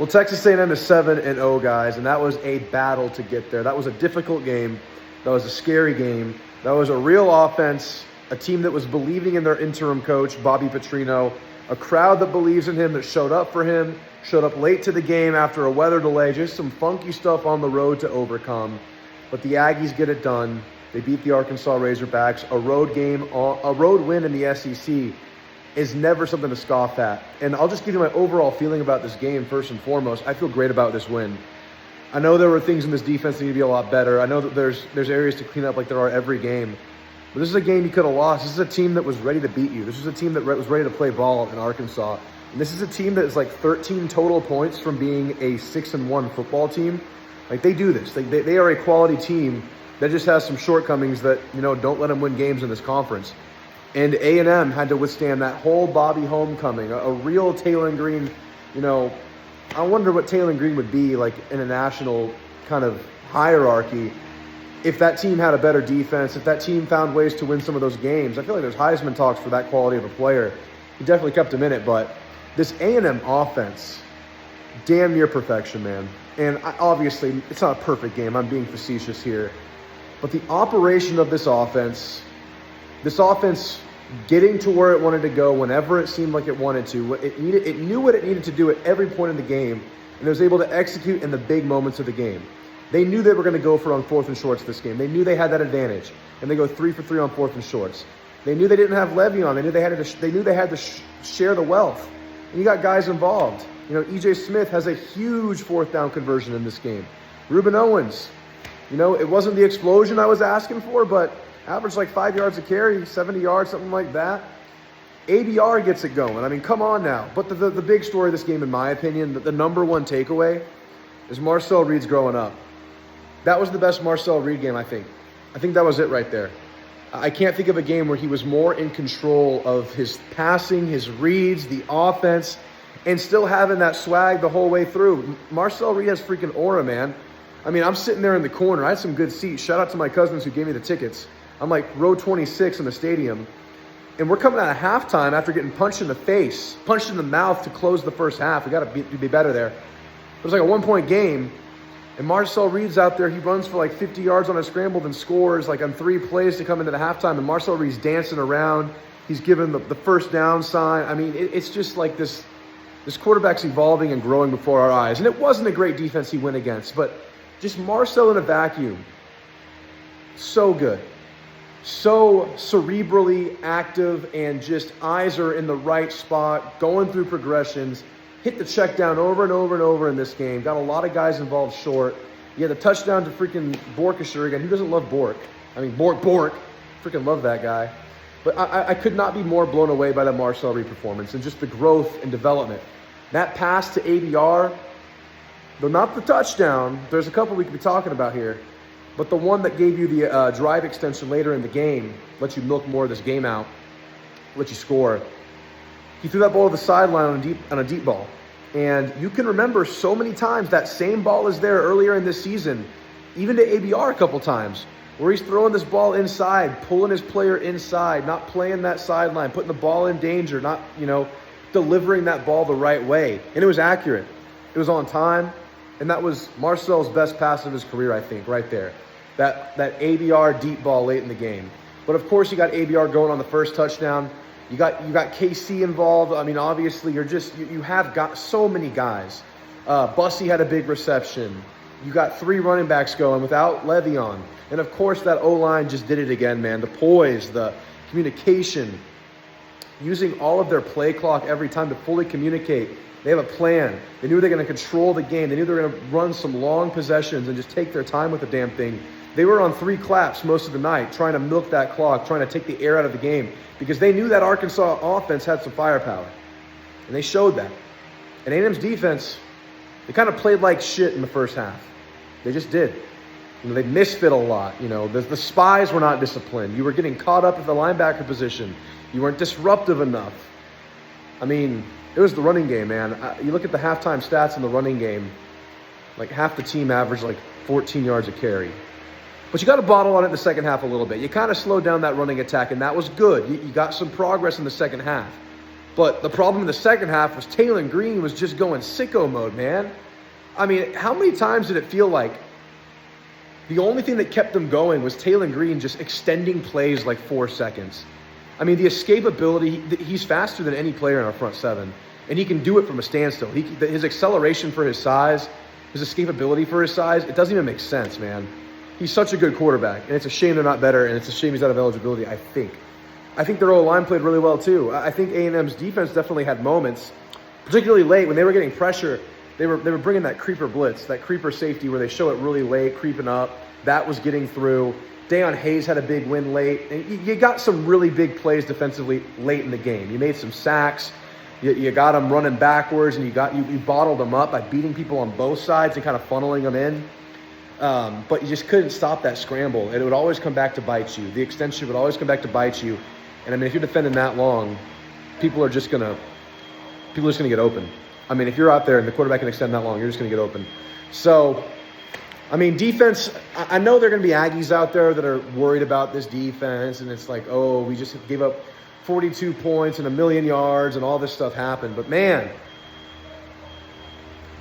Well, Texas A&M is 7-0, guys, and that was a battle to get there. That was a difficult game. That was a scary game. That was a real offense, a team that was believing in their interim coach, Bobby Petrino, a crowd that believes in him, that showed up for him, showed up late to the game after a weather delay, just some funky stuff on the road to overcome. But the Aggies get it done. They beat the Arkansas Razorbacks. A road win in the SEC is never something to scoff at. And I'll just give you my overall feeling about this game first and foremost. I feel great about this win. I know there were things in this defense that need to be a lot better. I know that there's areas to clean up like there are every game. But this is a game you could have lost. This is a team that was ready to beat you. This is a team that was ready to play ball in Arkansas. And this is a team that is like 13 total points from being a 6-1 football team. Like, they do this. They are a quality team that just has some shortcomings that, don't let them win games in this conference. And A&M had to withstand that whole Bobby homecoming, a real Taylor Green. I wonder what Taylor Green would be like in a national kind of hierarchy if that team had a better defense, if that team found ways to win some of those games. I feel like there's Heisman talks for that quality of a player. He definitely kept him in it, but this A&M offense, damn near perfection, man. And obviously, it's not a perfect game. I'm being facetious here. But the operation of this offense getting to where it wanted to go whenever it seemed like it wanted to, it knew what it needed to do at every point in the game, and it was able to execute in the big moments of the game. They knew they were going to go for on 4th and shorts this game. They knew they had that advantage, and they go 3 for 3 on 4th and shorts. They knew they didn't have Le'Veon. They knew they had to share the wealth, and you got guys involved. E.J. Smith has a huge 4th down conversion in this game. Reuben Owens, it wasn't the explosion I was asking for, but averaged like 5 yards a carry, 70 yards, something like that. ABR gets it going. I mean, come on now. But the big story of this game, in my opinion, the number one takeaway is Marcel Reed's growing up. That was the best Marcel Reed game, I think. I think that was it right there. I can't think of a game where he was more in control of his passing, his reads, the offense, and still having that swag the whole way through. Marcel Reed has freaking aura, man. I mean, I'm sitting there in the corner. I had some good seats. Shout out to my cousins who gave me the tickets. I'm like row 26 in the stadium. And we're coming out of halftime after getting punched in the face, punched in the mouth to close the first half. We got to be better there. It was like a 1-point game. And Marcel Reed's out there. He runs for like 50 yards on a scramble and scores like on 3 plays to come into the halftime. And Marcel Reed's dancing around. He's given the first down sign. I mean, it's just like this quarterback's evolving and growing before our eyes. And it wasn't a great defense he went against, but just Marcel in a vacuum. So good. So cerebrally active, and just eyes are in the right spot, going through progressions, hit the check down over and over and over in this game. Got a lot of guys involved short. You had the touchdown to freaking Borkisher again. Who doesn't love Bork? I mean, Bork. Freaking love that guy. But I could not be more blown away by the Marcel Reed performance and just the growth and development. That pass to ABR, though not the touchdown, there's a couple we could be talking about here. But the one that gave you the drive extension later in the game, let you milk more of this game out, let you score. He threw that ball to the sideline on a deep ball. And you can remember so many times that same ball is there earlier in this season, even to ABR a couple times, where he's throwing this ball inside, pulling his player inside, not playing that sideline, putting the ball in danger, not, delivering that ball the right way. And it was accurate. It was on time. And that was Marcel's best pass of his career, I think, right there. That ABR deep ball late in the game. But of course, you got ABR going on the first touchdown. You got KC involved. I mean, obviously, you have got so many guys. Bussy had a big reception. You got 3 running backs going without Le'Veon. And of course, that O-line just did it again, man. The poise, the communication, using all of their play clock every time to fully communicate. They have a plan. They knew they were going to control the game. They knew they were going to run some long possessions and just take their time with the damn thing. They were on 3 claps most of the night, trying to milk that clock, trying to take the air out of the game, because they knew that Arkansas offense had some firepower. And they showed that. And A&M's defense, they kind of played like shit in the first half. They just did. They misfit a lot. The spies were not disciplined. You were getting caught up at the linebacker position. You weren't disruptive enough. I mean, it was the running game, man. You look at the halftime stats in the running game, like half the team averaged like 14 yards a carry. But you got to bottle on it in the second half a little bit. You kind of slowed down that running attack, and that was good. You got some progress in the second half. But the problem in the second half was Taylor Green was just going sicko mode, man. I mean, how many times did it feel like the only thing that kept them going was Taylor Green just extending plays like 4 seconds? I mean, the escapability, he's faster than any player in our front seven, and he can do it from a standstill. His acceleration for his size, his escapability for his size, it doesn't even make sense, man. He's such a good quarterback, and it's a shame they're not better, and it's a shame he's out of eligibility, I think. I think their O-line played really well, too. I think A&M's defense definitely had moments, particularly late when they were getting pressure. They were bringing that creeper blitz, that creeper safety where they show it really late, creeping up. That was getting through. Deion Hayes had a big win late. And you got some really big plays defensively late in the game. You made some sacks. You got them running backwards, and you bottled them up by beating people on both sides and kind of funneling them in. But you just couldn't stop that scramble. And it would always come back to bite you. The extension would always come back to bite you. And I mean, if you're defending that long, people are just gonna get open. I mean, if you're out there and the quarterback can extend that long, you're just gonna get open. So, I mean, defense, I know there are gonna be Aggies out there that are worried about this defense, and it's like, oh, we just gave up 42 points and 1,000,000 yards and all this stuff happened. But man,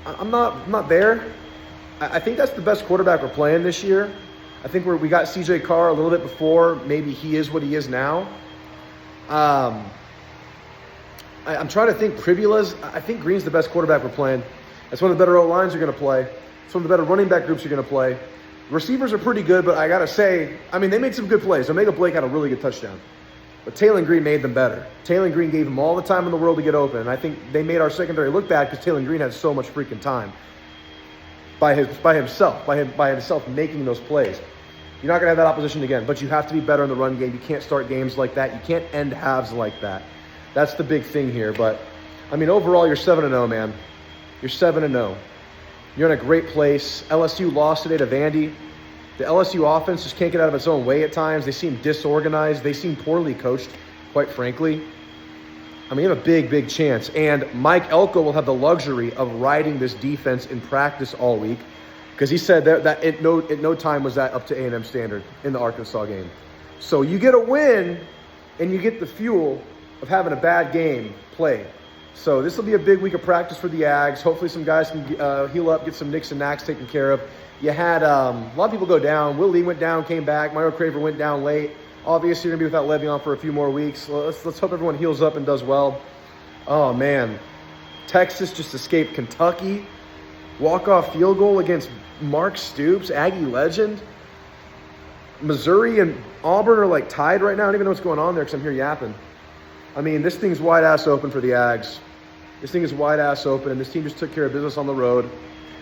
I'm not there. I think that's the best quarterback we're playing this year. I think we got CJ Carr a little bit before maybe he is what he is now. I'm trying to think. I think Green's the best quarterback we're playing. That's one of the better O-lines you're going to play. It's one of the better running back groups you're going to play. Receivers are pretty good, but I got to say, I mean, they made some good plays. Omega Blake had a really good touchdown. But Taylor Green made them better. Taylor Green gave them all the time in the world to get open. And I think they made our secondary look bad because Taylor Green had so much freaking time by himself making those plays. You're not going to have that opposition again, but you have to be better in the run game. You can't start games like that. You can't end halves like that. That's the big thing here. But, I mean, overall, you're 7-0, man. You're 7-0. You're in a great place. LSU lost today to Vandy. The LSU offense just can't get out of its own way at times. They seem disorganized. They seem poorly coached, quite frankly. I mean, you have a big, big chance. And Mike Elko will have the luxury of riding this defense in practice all week, because he said that at no time was that up to A&M standard in the Arkansas game. So you get a win, and you get the fuel of having a bad game played. So this will be a big week of practice for the Ags. Hopefully some guys can heal up, get some nicks and knacks taken care of. You had a lot of people go down. Will Lee went down, came back. Mario Craver went down late. Obviously, you're going to be without Le'Veon for a few more weeks. Let's hope everyone heals up and does well. Oh, man. Texas just escaped Kentucky. Walk-off field goal against Mark Stoops, Aggie legend. Missouri and Auburn are like tied right now. I don't even know what's going on there because I'm here yapping. I mean, this thing's wide-ass open for the Ags. This thing is wide-ass open, and this team just took care of business on the road.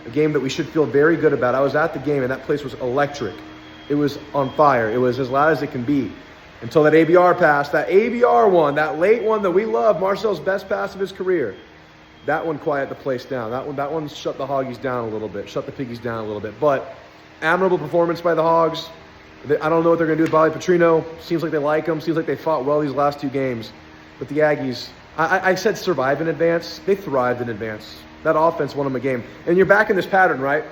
A game that we should feel very good about. I was at the game, and that place was electric. It was on fire. It was as loud as it can be until that ABR pass, that ABR one, that late one that we love, Marcel's best pass of his career. That one quieted the place down. That one shut the Hoggies down a little bit, shut the Piggies down a little bit. But admirable performance by the Hogs. I don't know what they're going to do with Bobby Petrino. Seems like they like him. Seems like they fought well these last two games. But the Aggies, I said survive in advance. They thrived in advance. That offense won them a game. And you're back in this pattern, right?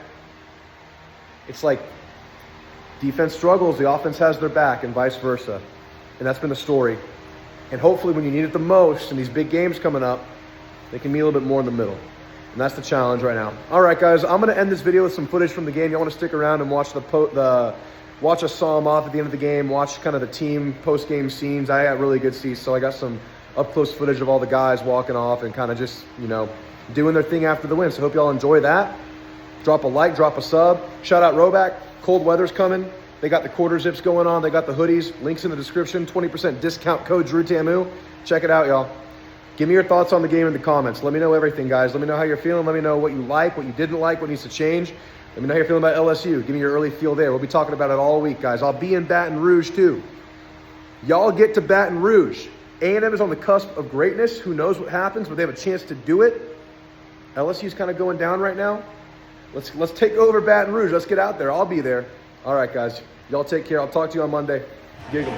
It's like defense struggles, the offense has their back, and vice versa. And that's been the story. And hopefully when you need it the most in these big games coming up, they can meet a little bit more in the middle. And that's the challenge right now. All right, guys, I'm going to end this video with some footage from the game. Y'all want to stick around and watch watch us saw them off at the end of the game, watch kind of the team post-game scenes. I got really good seats, so I got some up-close footage of all the guys walking off and kind of just, you know, doing their thing after the win. So hope y'all enjoy that. Drop a like, drop a sub. Shout out RHOBACK. Cold weather's coming. They got the quarter zips going on. They got the hoodies. Links in the description. 20% discount code Drewtamu. Check it out, y'all. Give me your thoughts on the game in the comments. Let me know everything, guys. Let me know how you're feeling. Let me know what you like, what you didn't like, what needs to change. Let me know how you're feeling about LSU. Give me your early feel there. We'll be talking about it all week, guys. I'll be in Baton Rouge, too. Y'all get to Baton Rouge. A&M is on the cusp of greatness. Who knows what happens, but they have a chance to do it. LSU's kind of going down right now. Let's take over Baton Rouge. Let's get out there. I'll be there. All right, guys. Y'all take care. I'll talk to you on Monday. Giggle.